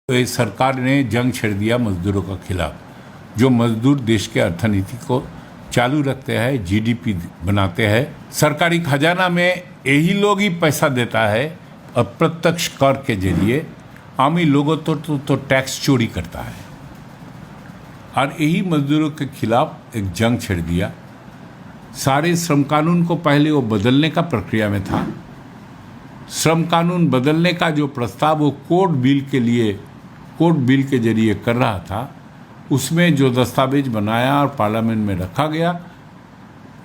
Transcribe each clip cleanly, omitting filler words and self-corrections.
सरकार ने जंग छेड़ दिया मजदूरों के खिलाफ। जो मजदूर देश के अर्थनीति को चालू रखते हैं, जीडीपी बनाते हैं, सरकारी खजाना में यही लोग ही पैसा देता है। अप्रत्यक्ष कर के जरिए आमी लोगों तो टैक्स चोरी करता है और यही मजदूरों के खिलाफ एक जंग छेड़ दिया। सारे श्रम कानून को पहले वो बदलने का प्रक्रिया में था। श्रम कानून बदलने का जो प्रस्ताव वो कोर्ट बिल के जरिए कर रहा था, उसमें जो दस्तावेज बनाया और पार्लियामेंट में रखा गया,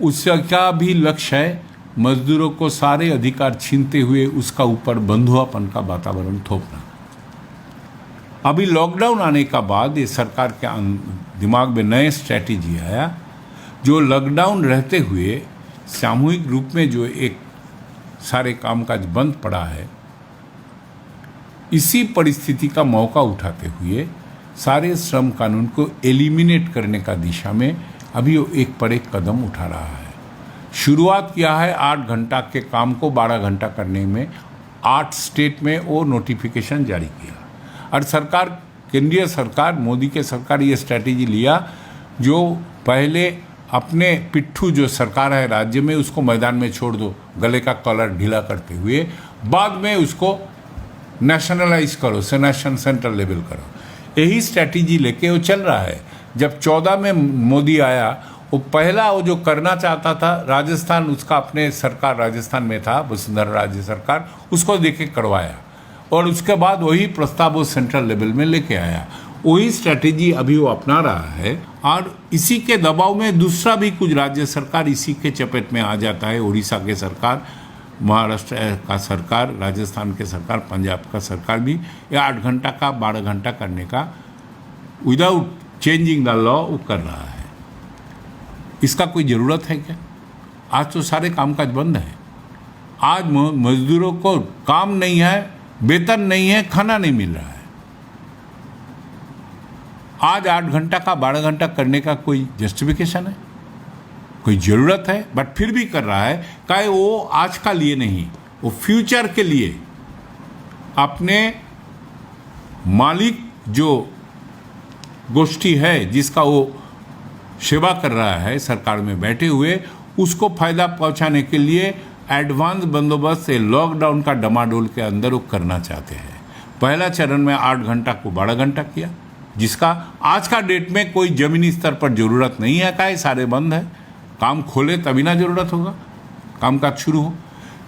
उसका भी लक्ष्य है मजदूरों को सारे अधिकार छीनते हुए उसका ऊपर बंधुआपन का वातावरण थोपना। अभी लॉकडाउन आने का बाद ये सरकार के दिमाग में नए स्ट्रैटेजी आया, जो लॉकडाउन रहते हुए सामूहिक रूप में जो एक सारे कामकाज बंद पड़ा है, इसी परिस्थिति का मौका उठाते हुए सारे श्रम कानून को एलिमिनेट करने का दिशा में अभी वो एक पर एक कदम उठा रहा है। शुरुआत किया है 8 घंटा के काम को 12 घंटा करने में। 8 स्टेट में वो नोटिफिकेशन जारी किया और सरकार, केंद्रीय सरकार, मोदी के सरकार ये स्ट्रैटेजी लिया, जो पहले अपने पिट्ठू जो सरकार है राज्य में उसको मैदान में छोड़ दो, गले का कॉलर ढीला करते हुए, बाद में उसको नेशनलाइज करो, सेंट्रल लेवल करो। यही स्ट्रैटेजी लेके वो चल रहा है। जब 14 में मोदी आया, वो पहला वो जो करना चाहता था राजस्थान, उसका अपने सरकार राजस्थान में था, वसुंधरा राज्य सरकार, उसको देके करवाया और उसके बाद वही प्रस्ताव वो सेंट्रल लेवल में लेके आया। वही स्ट्रैटेजी अभी वो अपना रहा है और इसी के दबाव में दूसरा भी कुछ राज्य सरकार इसी के चपेट में आ जाता है। उड़ीसा के सरकार, महाराष्ट्र का सरकार, राजस्थान के सरकार, पंजाब का सरकार भी ये 8 घंटा का 12 घंटा करने का विदाउट चेंजिंग द लॉ वो कर रहा है। इसका कोई ज़रूरत है क्या? आज तो सारे कामकाज बंद है। आज मजदूरों को काम नहीं है, वेतन नहीं है, खाना नहीं मिल रहा है। आज 8 घंटा का 12 घंटा करने का कोई जस्टिफिकेशन है, कोई ज़रूरत है? बट फिर भी कर रहा है। काहे वो आज का लिए नहीं, वो फ्यूचर के लिए अपने मालिक जो गोष्ठी है जिसका वो सेवा कर रहा है सरकार में बैठे हुए, उसको फायदा पहुंचाने के लिए एडवांस बंदोबस्त से लॉकडाउन का डमाडोल के अंदर वो करना चाहते हैं। पहला चरण में 8 घंटा को 12 घंटा किया, जिसका आज का डेट में कोई जमीनी स्तर पर जरूरत नहीं है। का सारे बंद है, काम खोले तभी ना जरूरत होगा, काम काज शुरू हो।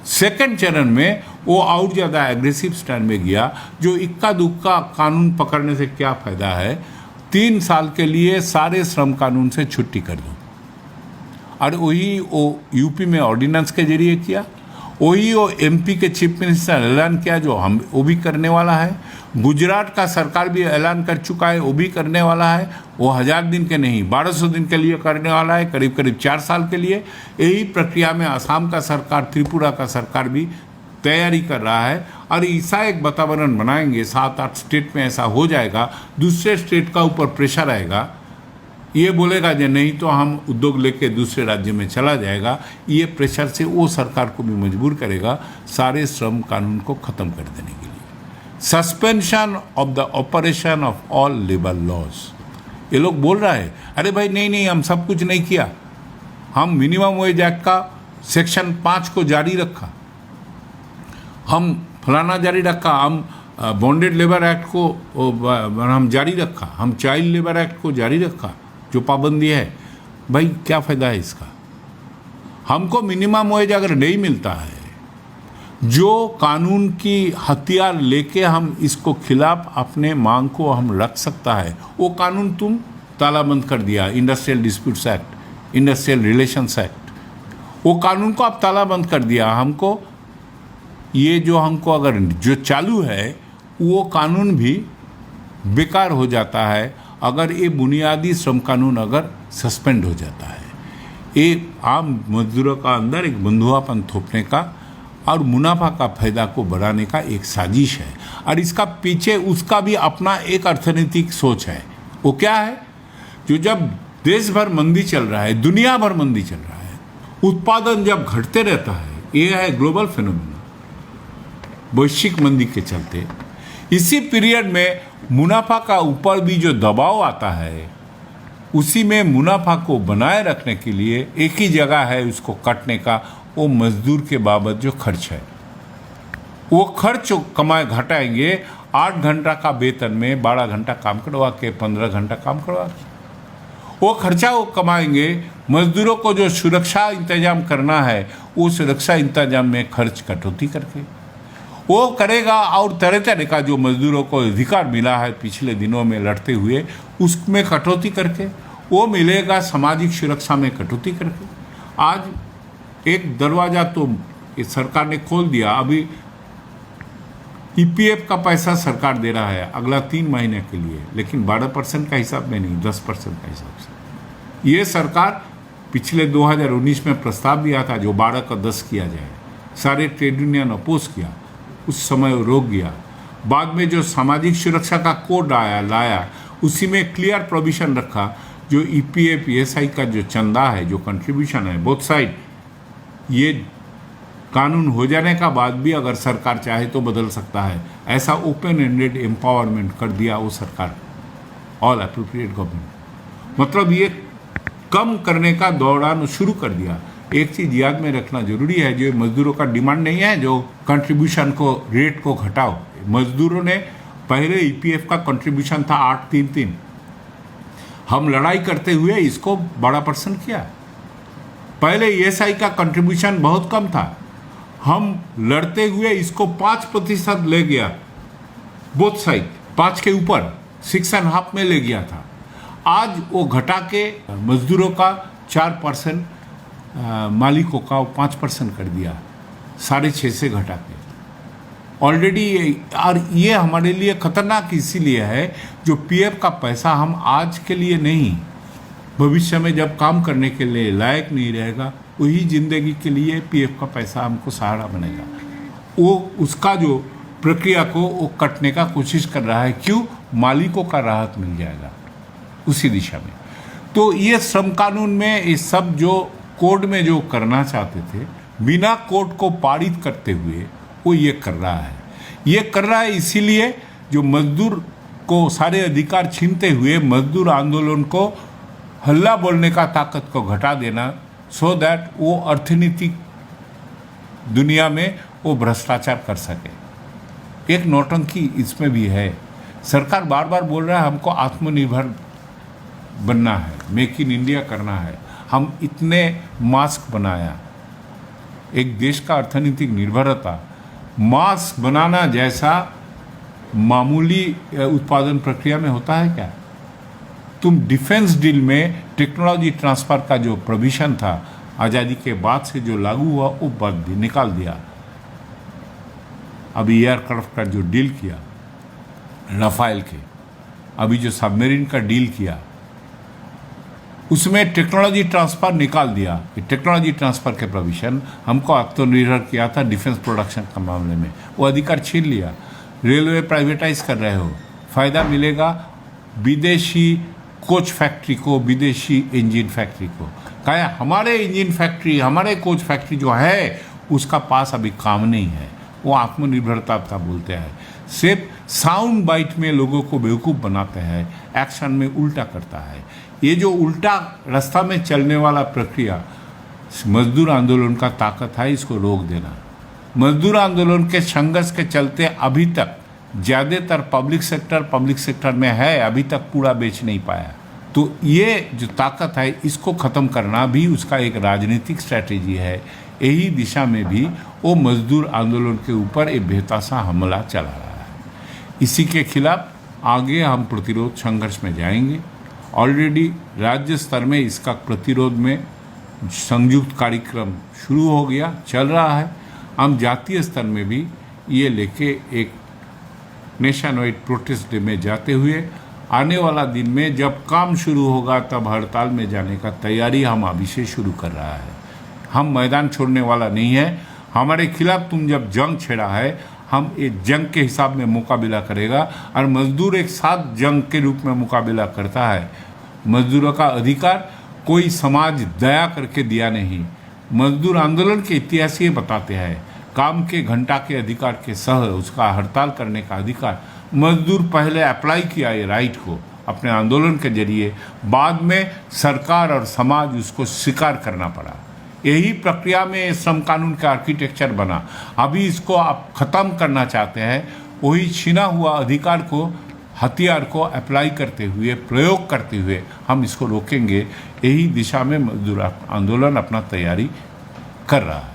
सेकंड चरण में वो और ज़्यादा एग्रेसिव स्टैंड में गया, जो इक्का दुक्का कानून पकड़ने से क्या फ़ायदा है। 3 साल के लिए सारे श्रम कानून से छुट्टी कर दो, और वही वो यूपी में ऑर्डिनेंस के जरिए किया, वही वो एमपी के चीफ मिनिस्टर ऐलान किया, जो हम वो भी करने वाला है। गुजरात का सरकार भी ऐलान कर चुका है, वो भी करने वाला है। वो 1000 दिन के नहीं 1200 दिन के लिए करने वाला है, करीब करीब 4 साल के लिए। यही प्रक्रिया में असम का सरकार, त्रिपुरा का सरकार भी तैयारी कर रहा है और ऐसा एक वातावरण बनाएंगे, 7-8 स्टेट में ऐसा हो जाएगा। दूसरे स्टेट का ऊपर प्रेशर आएगा, ये बोलेगा जो नहीं तो हम उद्योग लेके दूसरे राज्य में चला जाएगा। ये प्रेशर से वो सरकार को भी मजबूर करेगा सारे श्रम कानून को ख़त्म कर देने के लिए। Suspension of the operation of all labour laws. ये लोग बोल रहा है, अरे भाई नहीं हम सब कुछ नहीं किया, हम मिनिमम वेज एक्ट का सेक्शन 5 को जारी रखा, हम फलाना जारी रखा, हम बॉन्डेड लेबर एक्ट को हम जारी रखा, हम चाइल्ड लेबर एक्ट को जारी रखा, जो पाबंदी है। भाई क्या फ़ायदा है इसका? हमको मिनिमम वेज अगर नहीं मिलता है, जो कानून की हथियार लेके हम इसको खिलाफ अपने मांग को हम रख सकता है, वो कानून तुम तालाबंद कर दिया। Industrial disputes act, industrial relations act, वो कानून को आप तालाबंद कर दिया। हमको ये जो हमको अगर जो चालू है वो कानून भी बेकार हो जाता है अगर ये बुनियादी श्रम कानून अगर सस्पेंड हो जाता है। ये आम मजदूरों का अंदर एक बंधुआपन थोपने का और मुनाफा का फायदा को बढ़ाने का एक साजिश है, और इसका पीछे उसका भी अपना एक अर्थनीतिक सोच है। वो क्या है? जो जब देश भर मंदी चल रहा है, दुनिया भर मंदी चल रहा है, उत्पादन जब घटते रहता है, ये है ग्लोबल फिनोमेना, वैश्विक मंदी के चलते। इसी पीरियड में मुनाफा का ऊपर भी जो दबाव आता है, उसी में मुनाफा को बनाए रखने के लिए एक ही जगह है उसको काटने का, वो मजदूर के बाबत जो खर्च है, वो खर्च कमाए घटाएंगे 8 घंटा का वेतन में 12 घंटा काम करवा के 15 घंटा काम करवा के वो खर्चा वो कमाएंगे। मजदूरों को जो सुरक्षा इंतजाम करना है, वो सुरक्षा इंतजाम में खर्च कटौती करके वो करेगा। और तरह तरह का जो मजदूरों को अधिकार मिला है पिछले दिनों में लड़ते हुए, उसमें कटौती करके वो मिलेगा। सामाजिक सुरक्षा में कटौती करके आज एक दरवाज़ा तो इस सरकार ने खोल दिया। अभी ईपीएफ का पैसा सरकार दे रहा है अगला 3 महीने के लिए, लेकिन 12% का हिसाब में नहीं, 10% का हिसाब से। ये सरकार पिछले 2019 में प्रस्ताव दिया था जो 12 का 10 किया जाए, सारे ट्रेड यूनियन अपोज किया, उस समय रोक गया। बाद में जो सामाजिक सुरक्षा का कोड लाया उसी में क्लियर प्रोविजन रखा, जो ईपीएफ ईएसआई का जो चंदा है, जो कंट्रीब्यूशन है बोथ साइड, ये कानून हो जाने का बाद भी अगर सरकार चाहे तो बदल सकता है। ऐसा ओपन एंडेड एम्पावरमेंट कर दिया वो सरकार, ऑल एप्रोप्रिएट गवर्नमेंट। मतलब ये कम करने का दौरान शुरू कर दिया। एक चीज़ याद में रखना जरूरी है, जो मजदूरों का डिमांड नहीं है जो कंट्रीब्यूशन को रेट को घटाओ। मजदूरों ने पहले ईपीएफ का कंट्रीब्यूशन था 833, हम लड़ाई करते हुए इसको 12% किया। पहले ईएसआई का कंट्रीब्यूशन बहुत कम था, हम लड़ते हुए इसको 5% ले गया, बोथ साइड 5 के ऊपर 6.5 में ले गया था। आज वो घटा के मजदूरों का 4%, मालिकों का 5% कर दिया, 6.5 से घटा के ऑलरेडी। और ये हमारे लिए खतरनाक इसीलिए है, जो पीएफ का पैसा हम आज के लिए नहीं, भविष्य में जब काम करने के लिए लायक नहीं रहेगा, वही जिंदगी के लिए पीएफ का पैसा हमको सहारा बनेगा। वो उसका जो प्रक्रिया को वो कटने का कोशिश कर रहा है। क्यों? मालिकों का राहत मिल जाएगा उसी दिशा में। तो ये श्रम कानून में ये सब जो कोड में जो करना चाहते थे, बिना कोड को पारित करते हुए वो ये कर रहा है। ये कर रहा है इसीलिए जो मजदूर को सारे अधिकार छीनते हुए मजदूर आंदोलन को हल्ला बोलने का ताकत को घटा देना, सो दैट वो अर्थनीतिक दुनिया में वो भ्रष्टाचार कर सके। एक नौटंकी इसमें भी है। सरकार बार बार बोल रहा है हमको आत्मनिर्भर बनना है, मेक इन इंडिया करना है। हम इतने मास्क बनाया, एक देश का अर्थनीतिक निर्भरता, मास्क बनाना जैसा मामूली उत्पादन प्रक्रिया में होता है क्या? तुम डिफेंस डील में टेक्नोलॉजी ट्रांसफ़र का जो प्रोविजन था आज़ादी के बाद से जो लागू हुआ, वो बंद निकाल दिया। अभी एयरक्राफ्ट का जो डील किया राफेल के, अभी जो सबमरीन का डील किया, उसमें टेक्नोलॉजी ट्रांसफ़र निकाल दिया। कि टेक्नोलॉजी ट्रांसफ़र के प्रोविजन हमको आत्मनिर्भर किया था डिफेंस प्रोडक्शन का मामले में, वो अधिकार छीन लिया। रेलवे प्राइवेटाइज कर रहे हो, फ़ायदा मिलेगा विदेशी कोच फैक्ट्री को, विदेशी इंजन फैक्ट्री को। कहा हमारे इंजन फैक्ट्री, हमारे कोच फैक्ट्री जो है उसका पास अभी काम नहीं है। वो आत्मनिर्भरता का बोलते हैं, सिर्फ साउंड बाइट में लोगों को बेवकूफ़ बनाते हैं, एक्शन में उल्टा करता है। ये जो उल्टा रास्ता में चलने वाला प्रक्रिया मजदूर आंदोलन का ताकत है, इसको रोक देना। मजदूर आंदोलन के संघर्ष के चलते अभी तक ज़्यादातर पब्लिक सेक्टर में है, अभी तक पूरा बेच नहीं पाया। तो ये जो ताकत है इसको ख़त्म करना भी उसका एक राजनीतिक स्ट्रैटेजी है। यही दिशा में भी वो मजदूर आंदोलन के ऊपर एक बेहतासा हमला चला रहा है। इसी के खिलाफ आगे हम प्रतिरोध संघर्ष में जाएंगे। ऑलरेडी राज्य स्तर में इसका प्रतिरोध में संयुक्त कार्यक्रम शुरू हो गया, चल रहा है। हम जातीय स्तर में भी ये लेके एक नेशन वाइड प्रोटेस्ट डे में जाते हुए आने वाला दिन में जब काम शुरू होगा तब हड़ताल में जाने का तैयारी हम अभी से शुरू कर रहा है। हम मैदान छोड़ने वाला नहीं है। हमारे खिलाफ तुम जब जंग छेड़ा है, हम एक जंग के हिसाब में मुकाबला करेगा और मजदूर एक साथ जंग के रूप में मुकाबला करता है। मजदूरों का अधिकार कोई समाज दया करके दिया नहीं। मजदूर आंदोलन के इतिहास ये बताते हैं, काम के घंटा के अधिकार के सह उसका हड़ताल करने का अधिकार मजदूर पहले अप्लाई किया ये राइट को अपने आंदोलन के जरिए, बाद में सरकार और समाज उसको स्वीकार करना पड़ा। यही प्रक्रिया में श्रम कानून का आर्किटेक्चर बना। अभी इसको आप ख़त्म करना चाहते हैं, वही छीना हुआ अधिकार को, हथियार को अप्लाई करते हुए, प्रयोग करते हुए हम इसको रोकेंगे। यही दिशा में मजदूर आंदोलन अपना तैयारी कर रहा है।